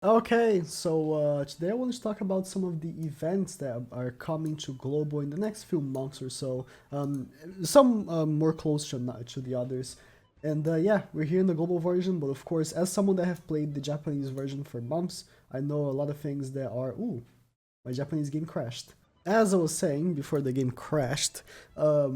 Okay, so today I want to talk about some of the events that are coming to Global in the next few months or so. Some more close to the others. And yeah, we're here in the global version, but of course, as someone that have played the Japanese version for months, I know a lot of things that are, ooh, my Japanese game crashed. As I was saying before the game crashed, I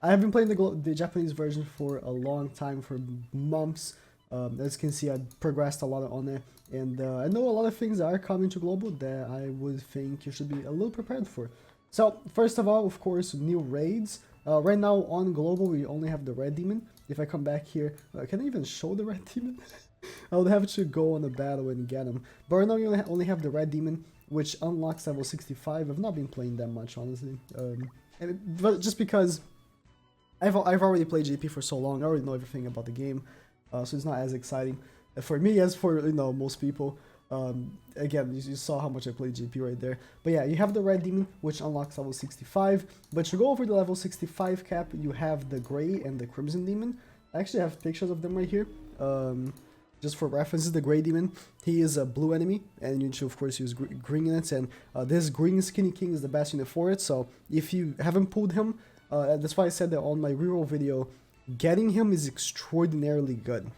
have been playing the Japanese version for a long time, for months. As you can see, I progressed a lot on it, and I know a lot of things that are coming to global that I would think you should be a little prepared for. So, first of all, of course, new raids. Right now on global, we only have the red demon. If I come back here, can I even show the red demon? I would have to go on a battle and get him. But right now you only have the red demon, which unlocks level 65. I've not been playing that much, honestly. But just because I've already played JP for so long, I already know everything about the game, so it's not as exciting for me as for most people. Again, you saw how much I played JP right there. But yeah, you have the red demon, which unlocks level 65. But to go over the level 65 cap, you have the gray and the crimson demon. I actually have pictures of them right here. Just for reference, the gray demon, he is a blue enemy, and you should of course use green units. And this green skinny king is the best unit for it. So if you haven't pulled him, that's why I said that on my reroll video, getting him is extraordinarily good.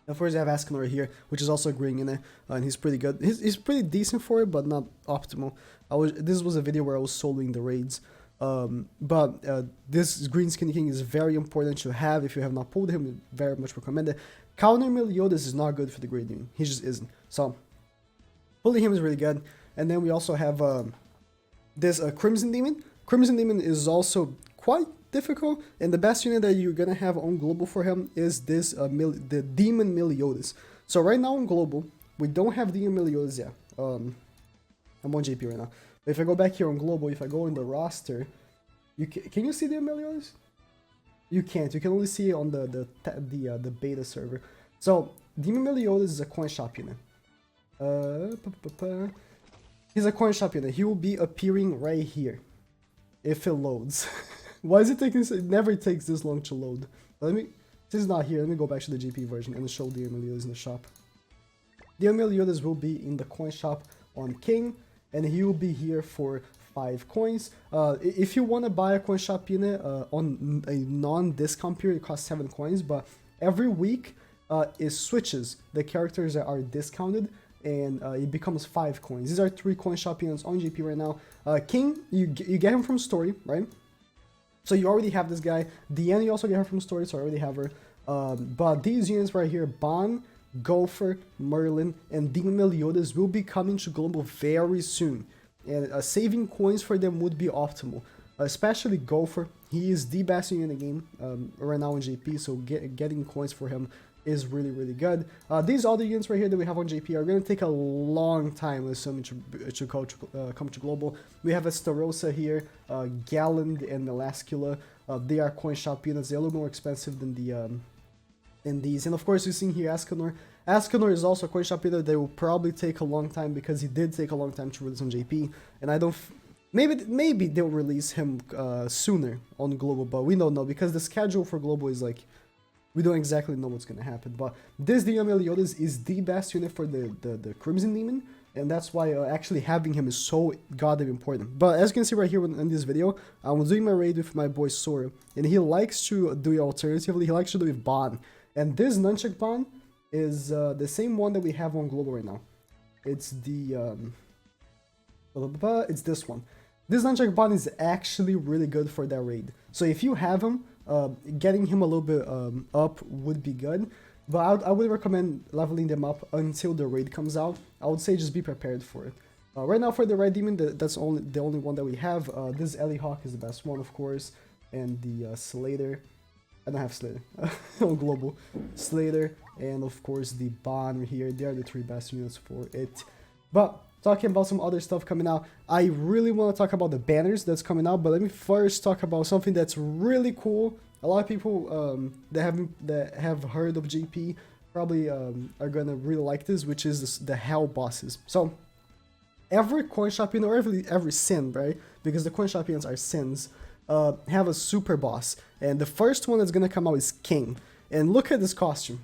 Of course, I have Ascanor here, which is also green in it, and he's pretty good. He's pretty decent for it, but not optimal. This was a video where I was soloing the raids. But this green skinny king is very important to have if you have not pulled him. Very much recommended. Counter Meliodas is not good for the green demon. He just isn't. So pulling him is really good. And then we also have this Crimson Demon. Crimson Demon is also quite difficult, and the best unit that you're gonna have on global for him is this the Demon Meliodas. So right now on global, we don't have Demon Meliodas yet. I'm on JP right now. But if I go back here on global, if I go in the roster, can you see the Meliodas? You can't. You can only see it on the beta server. So Demon Meliodas is a coin shop unit. He's a coin shop unit. He will be appearing right here if it loads. Why is it taking? It never takes this long to load. Let me. This is not here. Let me go back to the GP version and show the Meliodas in the shop. The Meliodas will be in the coin shop on King, and he will be here for 5 coins. If you want to buy a coin shop unit on a non-discount period, it costs 7 coins. But every week, it switches the characters that are discounted, and it becomes 5 coins. These are 3 coin shop units on GP right now. King, you get him from story, right? So you already have this guy. Deanna, you also get her from story, so I already have her. But these units right here, Ban, Gopher, Merlin, and Demon Meliodas will be coming to global very soon. And saving coins for them would be optimal. Especially Gopher. He is the best unit in the game right now in JP, so getting coins for him is really, really good. These other units right here that we have on JP are going to take a long time, assuming to come to global. We have a Starossa here, Galland, and Melascula. They are coin shop units. They're a little more expensive than these. And of course, you're seeing here Ascanor. Ascanor is also a coin shop unit. They will probably take a long time because he did take a long time to release on JP. And I don't... Maybe they'll release him sooner on global, but we don't know because the schedule for global is like... We don't exactly know what's going to happen, but this Demon Meliodas is the best unit for the Crimson Demon, and that's why actually having him is so goddamn important. But as you can see right here in this video, I was doing my raid with my boy Sora, and he likes to do it alternatively. He likes to do it with Ban, and this Nunchuck Ban is the same one that we have on global right now. It's the it's this one. This Nunchuck Ban is actually really good for that raid. So if you have him, getting him a little bit up would be good, but I would recommend leveling them up until the raid comes out. I would say just be prepared for it. Right now for the Red Demon, that's the only one that we have. This Ellie Hawk is the best one, of course, and the Slater. I don't have Slater on global. Slater, and of course the Ban here. They are the 3 best units for it. But talking about some other stuff coming out, I really want to talk about the banners that's coming out, but let me first talk about something that's really cool. A lot of people that have heard of JP probably are gonna really like this, which is the Hell bosses. So every coin shop unit, or every sin, right? Because the coin shop units are sins, have a super boss, and the first one that's gonna come out is King. And look at this costume;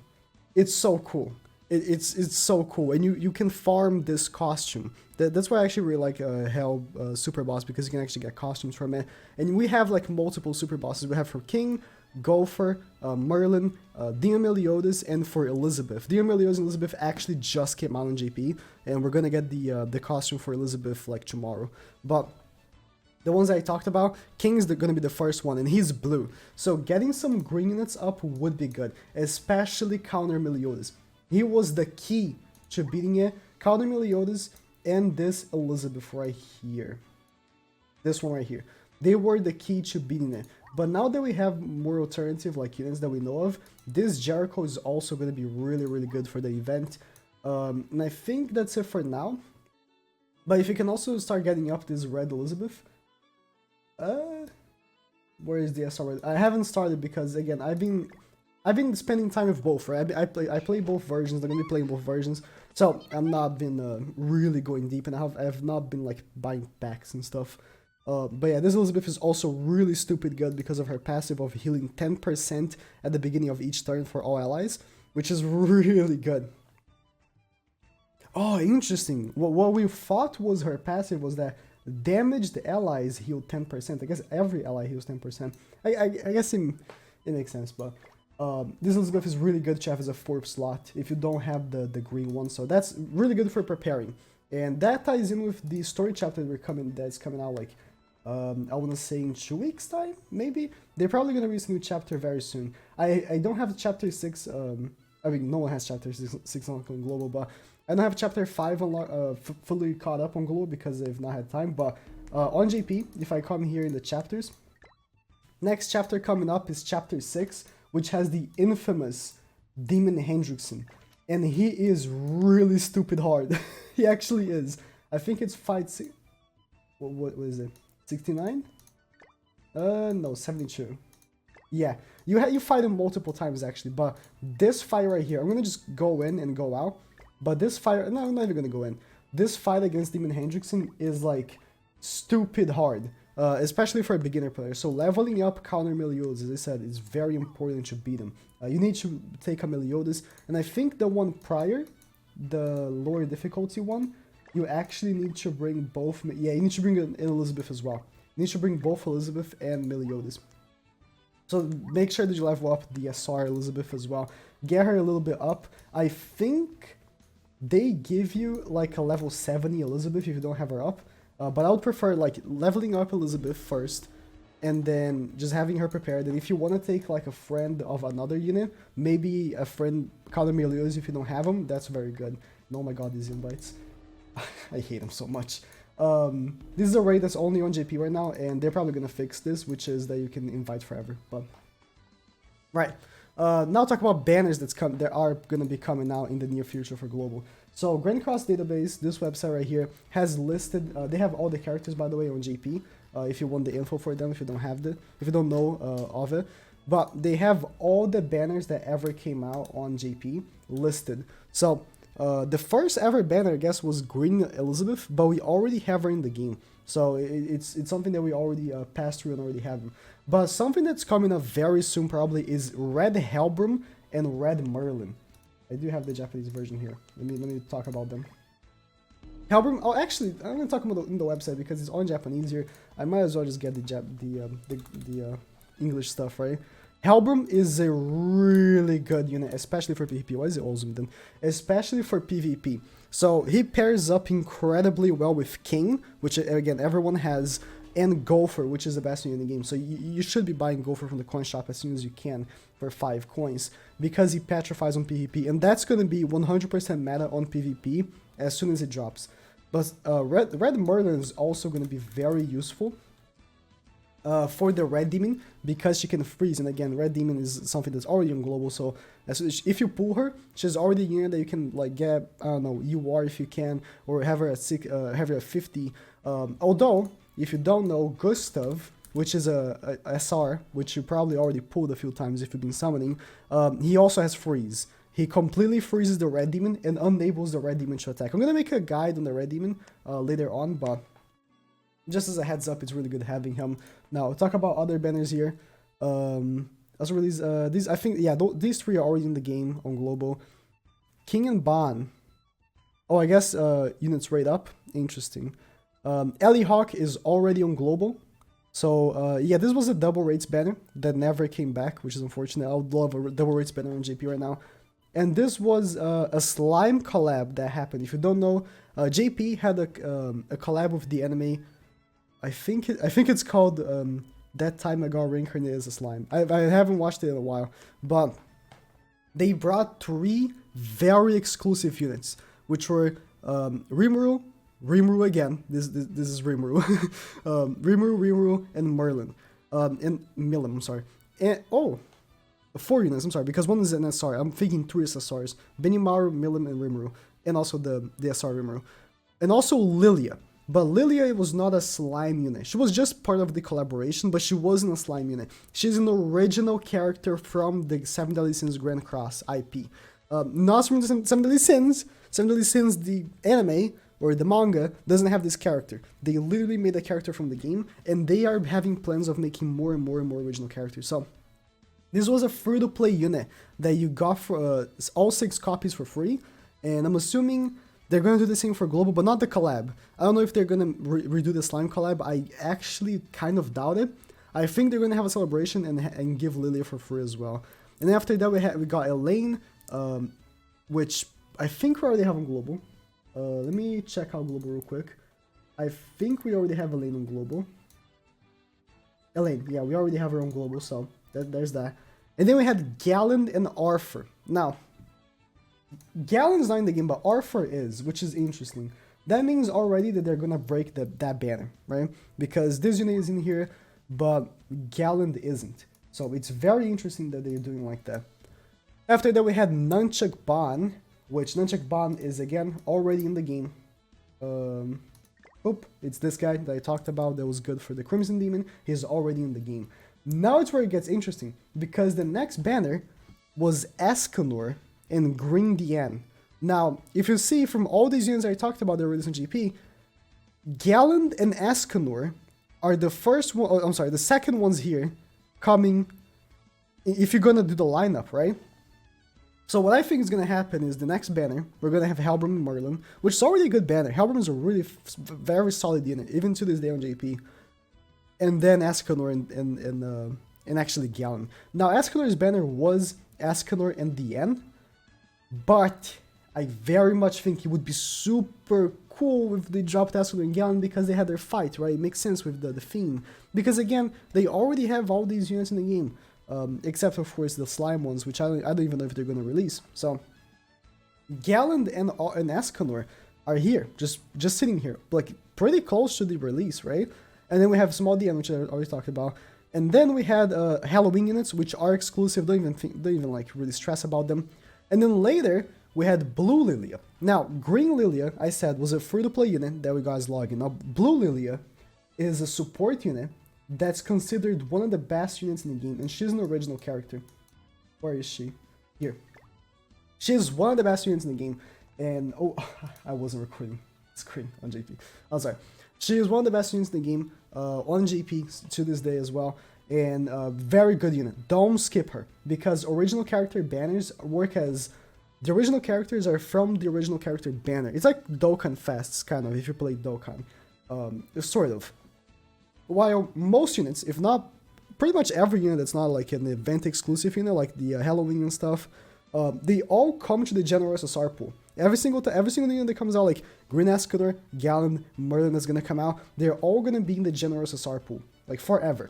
it's so cool. it's so cool, and you can farm this costume. That's why I actually really like Hell Super Boss, because you can actually get costumes from it. And we have like multiple super bosses. We have for King, Gopher, Merlin, Demon Meliodas, and for Elizabeth. Demon Meliodas and Elizabeth actually just came out on JP, and we're gonna get the costume for Elizabeth like tomorrow. But the ones I talked about, King is gonna be the first one, and he's blue. So getting some green units up would be good, especially counter Meliodas. He was the key to beating it. Counter Meliodas and this Elizabeth right here. This one right here. They were the key to beating it. But now that we have more alternative like units that we know of, this Jericho is also going to be really, really good for the event. And I think that's it for now. But if you can also start getting up this red Elizabeth. Where is the SR? I haven't started because again I've been spending time with both, right? I play both versions. I'm gonna be playing both versions, so I'm not been really going deep, and I have not been like buying packs and stuff. But yeah, this Elizabeth is also really stupid good because of her passive of healing 10% at the beginning of each turn for all allies, which is really good. Oh, interesting. What we thought was her passive was that damaged allies heal 10%. I guess every ally heals 10%. I guess it makes sense, but this Elizabeth is really good to have as a 4th slot if you don't have the green one. So that's really good for preparing. And that ties in with the story chapter that's coming out like, I want to say in 2 weeks time, maybe? They're probably going to release a new chapter very soon. I don't have chapter 6, I mean, no one has chapter 6 on Global, but I don't have chapter 5 fully caught up on Global because they've not had time, but on JP, if I come here in the chapters, next chapter coming up is chapter 6, which has the infamous Demon Hendrickson, and he is really stupid hard. He actually is. I think it's fight... What is it? 69? No, 72. Yeah, you fight him multiple times actually, but this fight right here, I'm gonna just go in and go out. But this fight, no, I'm not even gonna go in. This fight against Demon Hendrickson is like stupid hard, especially for a beginner player. So leveling up counter Meliodas, as I said, is very important to beat him. You need to take a Meliodas, and I think the one prior, the lower difficulty one, you actually need to bring both. Yeah, you need to bring an Elizabeth as well. You need to bring both Elizabeth and Meliodas. So make sure that you level up the SR Elizabeth as well. Get her a little bit up. I think they give you like a level 70 Elizabeth if you don't have her up. But I would prefer like leveling up Elizabeth first and then just having her prepared. And if you want to take like a friend of another unit, maybe a friend counter Meliodas if you don't have them, that's very good. And oh my god, these invites. I hate them so much. This is a raid that's only on JP right now, and they're probably gonna fix this, which is that you can invite forever. But right, now talk about banners that are gonna be coming out in the near future for Global. So Grand Cross Database, this website right here, has listed. They have all the characters, by the way, on JP. If you want the info for them, if you don't know of it, but they have all the banners that ever came out on JP listed. So. The first ever banner, I guess, was Green Elizabeth, but we already have her in the game. So it's something that we already passed through and already have them. But something that's coming up very soon probably is Red Helbram and Red Merlin. I do have the Japanese version here. Let me talk about them. Helbram, oh actually, I'm going to talk about it in the website because it's on Japanese here. I might as well just get the English stuff, right? Helbram is a really good unit, especially for PvP. Why is it all zoomed in? Especially for PvP. So he pairs up incredibly well with King, which again everyone has, and Gopher, which is the best unit in the game. So you should be buying Gopher from the coin shop as soon as you can for 5 coins, because he petrifies on PvP, and that's going to be 100% meta on PvP as soon as it drops. But Red Merlin is also going to be very useful. For the Red Demon, because she can freeze, and again, Red Demon is something that's already on Global, so if you pull her, she's already a unit that you can like get, I don't know, UR if you can, or have her at 50. Although, if you don't know, Gustav, which is a SR, which you probably already pulled a few times if you've been summoning, he also has freeze. He completely freezes the Red Demon and enables the Red Demon to attack. I'm gonna make a guide on the Red Demon later on, but just as a heads up, it's really good having him. Now, talk about other banners here. Also release these. I think, yeah, these 3 are already in the game on Global. King and Ban. Oh, I guess units rate up. Interesting. Ellie Hawk is already on global. So yeah, this was a double rates banner that never came back, which is unfortunate. I would love a double rates banner on JP right now. And this was a slime collab that happened. If you don't know, JP had a collab with the anime. I think it's called That Time I Got Reincarnated as a Slime. I haven't watched it in a while, but they brought 3 very exclusive units, which were Rimuru again. This is Rimuru, Rimuru, and Merlin, and Milim. I'm sorry, and 4 units. I'm sorry, because one is an SR. I'm thinking 3 SRs: Benimaru, Milim, and Rimuru, and also the SR Rimuru, and also Lilia. But Lilia was not a slime unit. She was just part of the collaboration, but she wasn't a slime unit. She's an original character from the 7 Deadly Sins Grand Cross IP. Not from the 7 Deadly Sins. 7 Deadly Sins, the anime, or the manga, doesn't have this character. They literally made a character from the game, and they are having plans of making more and more and more original characters. So, this was a free-to-play unit that you got for all 6 copies for free, and I'm assuming they're going to do the same for global, but not the collab. I don't know if they're going to redo the slime collab. I actually kind of doubt it. I think they're going to have a celebration and give Lilia for free as well. And after that, we got Elaine, which I think we already have on global. Let me check out global real quick. I think we already have Elaine on global. Elaine, yeah, we already have her on global, so there's that. And then we had Galland and Arthur. Now, Galland's not in the game, but Arthur is, which is interesting. That means already that they're gonna break that banner, right? Because this unit is in here, but Galland isn't. So it's very interesting that they're doing like that. After that, we had Nunchuck Ban, which Nunchuck Ban is again already in the game. It's this guy that I talked about that was good for the Crimson Demon. He's already in the game. Now it's where it gets interesting, because the next banner was Escanor and Green Diane. Now, if you see from all these units I talked about that were released on GP, Galland and Escanor are the first one, oh, I'm sorry, the second ones here coming, if you're gonna do the lineup, right? So what I think is gonna happen is the next banner, we're gonna have Helbram and Merlin, which is already a good banner. Helbram is a really very solid unit, even to this day on JP. And then Escanor and actually Galland. Now, Escanor's banner was Escanor and Diane, but I very much think it would be super cool if they dropped Escanor and Galland because they had their fight, right? It makes sense with the theme. Because again, they already have all these units in the game, except of course the slime ones, which I don't even know if they're going to release. So, Galland and Escanor are here, just sitting here, like pretty close to the release, right? And then we have Small Diane, which I already talked about. And then we had Halloween units, which are exclusive, don't even like really stress about them. And then later, we had Blue Lilia. Now, Green Lilia, I said, was a free-to-play unit that we got as login. Now, Blue Lilia is a support unit that's considered one of the best units in the game, and she's an original character. Where is she? Here. She is one of the best units in the game, and oh, I wasn't recording screen on JP. I'm sorry. She is one of the best units in the game on JP to this day as well, and very good unit. Don't skip her, because original character banners work as the original characters are from the original character banner. It's like Dokkan Fests, kind of, if you play Dokkan, sort of. While most units, if not pretty much every unit that's not like an event exclusive unit, like the Halloween and stuff, they all come to the general SSR pool. Every single unit that comes out, like Green Escanor, Galland, Merlin that's gonna come out, they're all gonna be in the general SSR pool, like forever.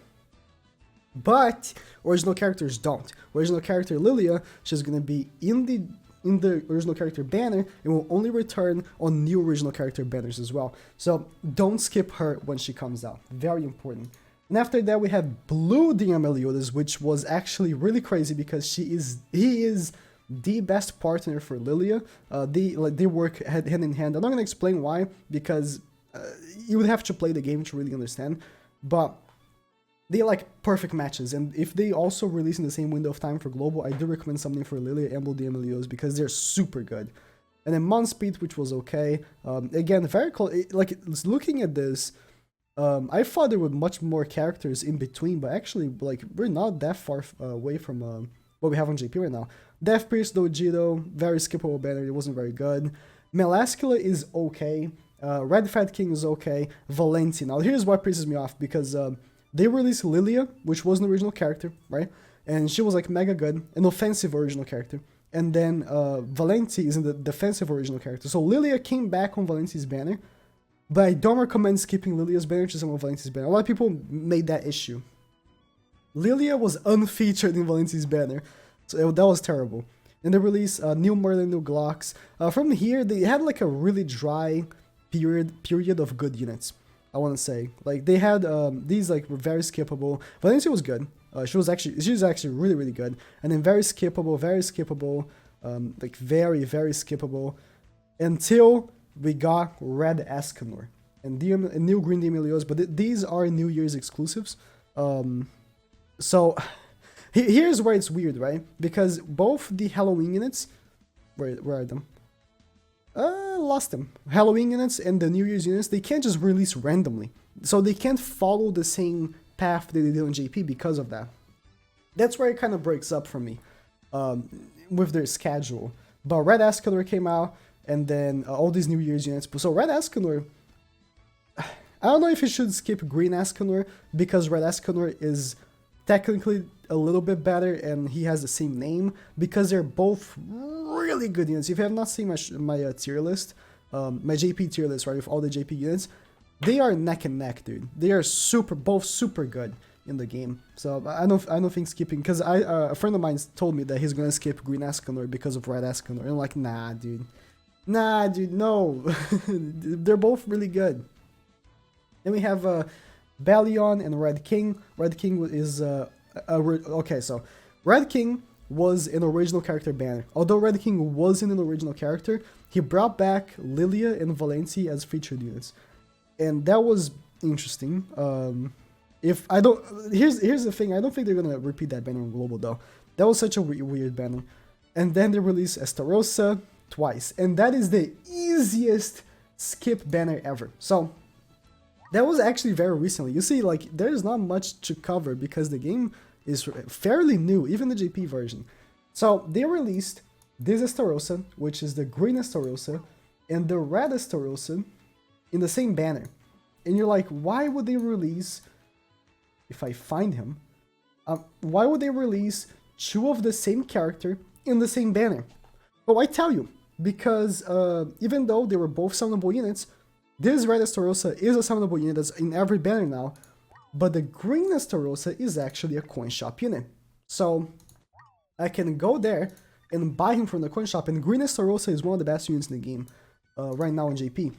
But original characters don't. Original character Lilia, she's gonna be in the original character banner and will only return on new original character banners as well. So don't skip her when she comes out. Very important. And after that, we have Blue Meliodas, which was actually really crazy because he is the best partner for Lilia. They work hand in hand. I'm not gonna explain why, because you would have to play the game to really understand. But they like perfect matches, and if they also release in the same window of time for global, I do recommend something for Lilia and Blue Meliodas because they're super good. And then Monspeed, which was okay. Again, very cool. Like looking at this, I thought there were much more characters in between, but actually, like we're not that far away from what we have on JP right now. Death Priest, Dojito, very skippable banner, it wasn't very good. Melascula is okay. Red Fat King is okay. Valenti. Now here's what pisses me off, because they released Lilia, which was an original character, right? And she was like mega good, an offensive original character. And then Valenti is in the defensive original character. So Lilia came back on Valenti's banner, but I don't recommend skipping Lilia's banner to someone Valenti's banner. A lot of people made that issue. Lilia was unfeatured in Valenti's banner, so that was terrible. And they released New Merlin, New Glocks. From here, they had like a really dry period of good units, I want to say. Like they had these like were very skippable. Valencia was good. She's actually really, really good. And then very skippable, like very, very skippable, until we got Red Escanor and New Green Demilios, but these are New Year's exclusives. So here's where it's weird, right? Because both the Halloween units, where are them? Lost them. Halloween units and the New Year's units, they can't just release randomly. So they can't follow the same path that they did on JP because of that. That's where it kind of breaks up for me with their schedule. But Red Escanor came out, and then all these New Year's units. So Red Escanor, I don't know if you should skip Green Escanor, because Red Escanor is technically a little bit better, and he has the same name, because they're both really good units. If you have not seen my tier list, my JP tier list, right, with all the JP units, they are neck and neck, dude. They are both super good in the game. So I don't think skipping, because a friend of mine told me that he's gonna skip Green Escanor because of Red Escanor, and I'm like, nah, dude, no. They're both really good. Then we have Balion and Red King. Red King is okay, so Red King was an original character banner. Although Red King wasn't an original character, he brought back Lilia and Valenti as featured units, and that was interesting. If I don't, here's the thing, I don't think they're gonna repeat that banner on global though. That was such a weird banner. And then they released Estarossa twice, and that is the easiest skip banner ever. So that was actually very recently. You see, like, there's not much to cover because the game is fairly new, even the JP version. So they released this Estarossa, which is the green Estarossa, and the red Estarossa in the same banner. And you're like, why would they release, if I find him, why would they release two of the same character in the same banner? Well, I tell you, because even though they were both summonable units, this red Estarossa is a summonable unit that's in every banner now, but the green Estarossa is actually a coin shop unit. So I can go there and buy him from the coin shop, and green Estarossa is one of the best units in the game right now in JP.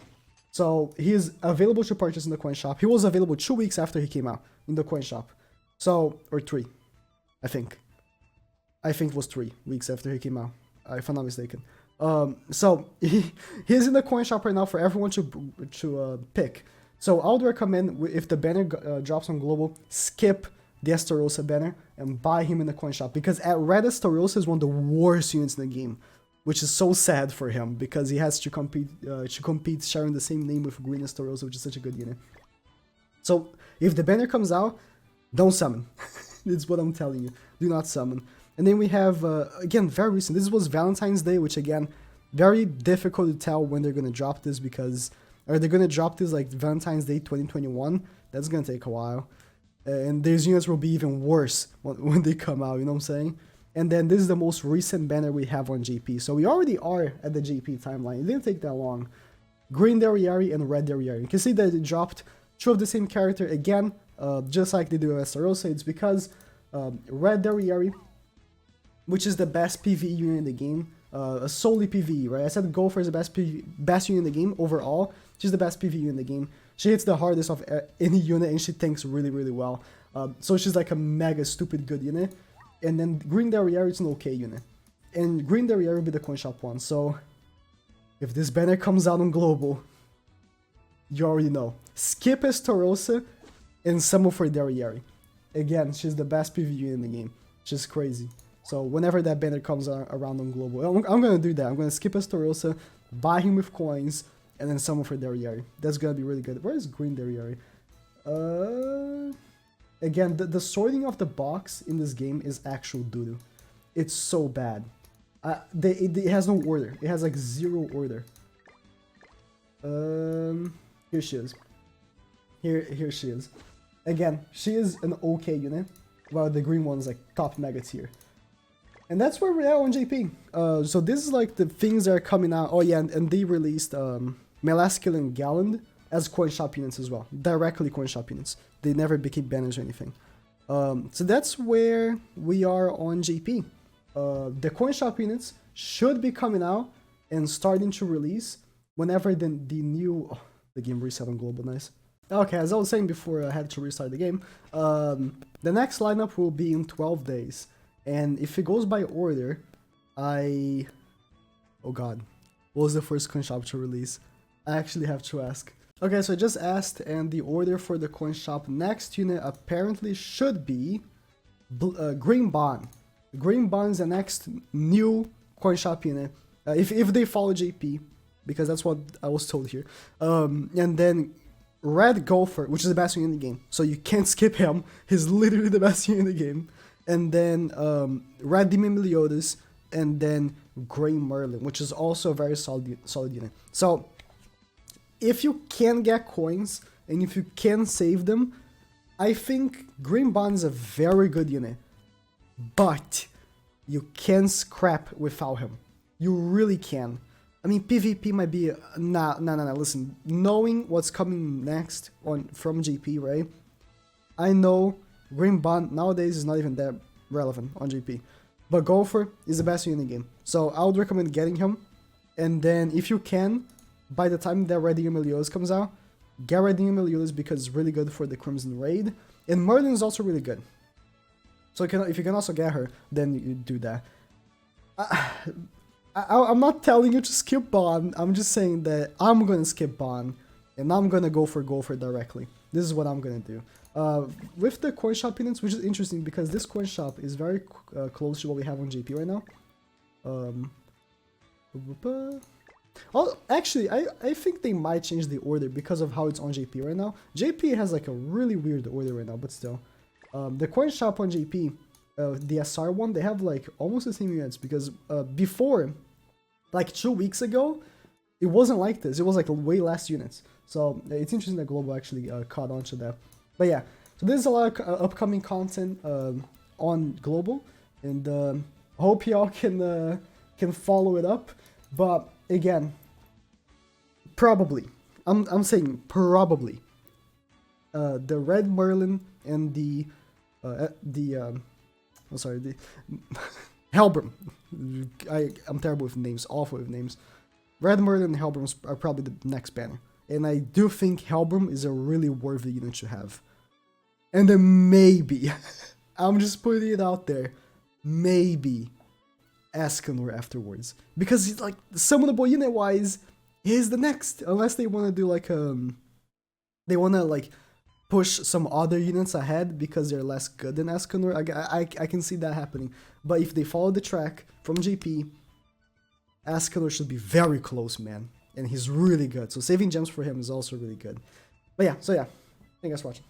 So he is available to purchase in the coin shop. He was available 2 weeks after he came out in the coin shop. So, or 3, I think. I think it was 3 weeks after he came out, if I'm not mistaken. So he's in the coin shop right now for everyone to pick. So I would recommend, if the banner drops on global, skip the Estarossa banner and buy him in the coin shop, because at red Estarossa is one of the worst units in the game, which is so sad for him because he has to compete sharing the same name with green Estarossa, which is such a good unit. So if the banner comes out, don't summon. It's what I'm telling you. Do not summon. And then we have, again, very recent, this was Valentine's Day, which again, very difficult to tell when they're going to drop this, because, are they going to drop this like Valentine's Day 2021? That's going to take a while. And these units will be even worse when they come out, you know what I'm saying? And then this is the most recent banner we have on JP. So we already are at the JP timeline. It didn't take that long. Green Dariari and Red Dariari. You can see that it dropped 2 of the same character again, just like they do with Estarossa. It's because Red Dariari, which is the best PvE unit in the game, solely PvE, right? I said Gopher is the best unit in the game overall. She's the best PvE unit in the game. She hits the hardest of any unit, and she tanks really, really well. So she's like a mega stupid good unit. And then Green Dariari is an okay unit. And Green Dariari will be the coin shop one. So if this banner comes out on global, you already know. Skip Estarossa and summon for Dariari. Again, she's the best PvE unit in the game. She's crazy. So whenever that banner comes around on global, I'm gonna do that. I'm gonna skip Estarossa, buy him with coins, and then summon for Dariari. That's gonna be really good. Where is Green Dariari? Again, the sorting of the box in this game is actual doo-doo. It's so bad. It has no order. It has like 0 order. Here she is. Here she is. Again, she is an okay unit, while the green one's like top mega tier. And that's where we're at on JP. So this is like the things that are coming out. Oh yeah, and they released Melaskill and Galland as coin shop units as well. Directly coin shop units. They never became banners or anything. So that's where we are on JP. The coin shop units should be coming out and starting to release whenever the new... Oh, the game reset on global, nice. Okay, as I was saying before I had to restart the game, the next lineup will be in 12 days. And if it goes by order, oh god, what was the first coin shop to release? I actually have to ask. Okay, so I just asked, and the order for the coin shop next unit apparently should be Green Bond. Green Bond is the next new coin shop unit, if they follow JP, because that's what I was told here. And then Red Gopher, which is the best unit in the game, so you can't skip him. He's literally the best unit in the game. And then Red Demon Meliodas, and then Grey Merlin, which is also a very solid unit. So if you can get coins and if you can save them, I think Green Bond is a very good unit. But you can scrap without him. You really can. I mean, PvP might be... Nah, listen. Knowing what's coming next from JP, right? I know Green Bond nowadays is not even that relevant on JP. But Gopher is the best unit in the game. So I would recommend getting him. And then if you can, by the time that Red Meliodas comes out, get Red Meliodas because it's really good for the Crimson Raid. And Merlin is also really good. So if you can also get her, then you do that. I'm not telling you to skip Bond. I'm just saying that I'm going to skip Bond. And I'm going to go for Gopher directly. This is what I'm going to do. With the coin shop units, which is interesting because this coin shop is very close to what we have on JP right now. Oh, actually, I think they might change the order because of how it's on JP right now. JP has like a really weird order right now, but still. The coin shop on JP, the SR one, they have like almost the same units because before, like 2 weeks ago, it wasn't like this. It was like way less units. So it's interesting that Global actually caught on to that. But yeah, so there's a lot of upcoming content on Global, and hope y'all can follow it up. But again, probably, I'm saying probably, the Red Merlin and the Helbram. I'm terrible with names, awful with names. Red Merlin and Helbram are probably the next banner. And I do think Helbram is a really worthy unit to have. And then maybe, I'm just putting it out there, maybe Escanor afterwards. Because he's like, summonable unit-wise, he's the next. Unless they want to do like, they want to like push some other units ahead because they're less good than Escanor. I can see that happening. But if they follow the track from JP, Escanor should be very close, man. And he's really good. So saving gems for him is also really good. But yeah, thank you guys for watching.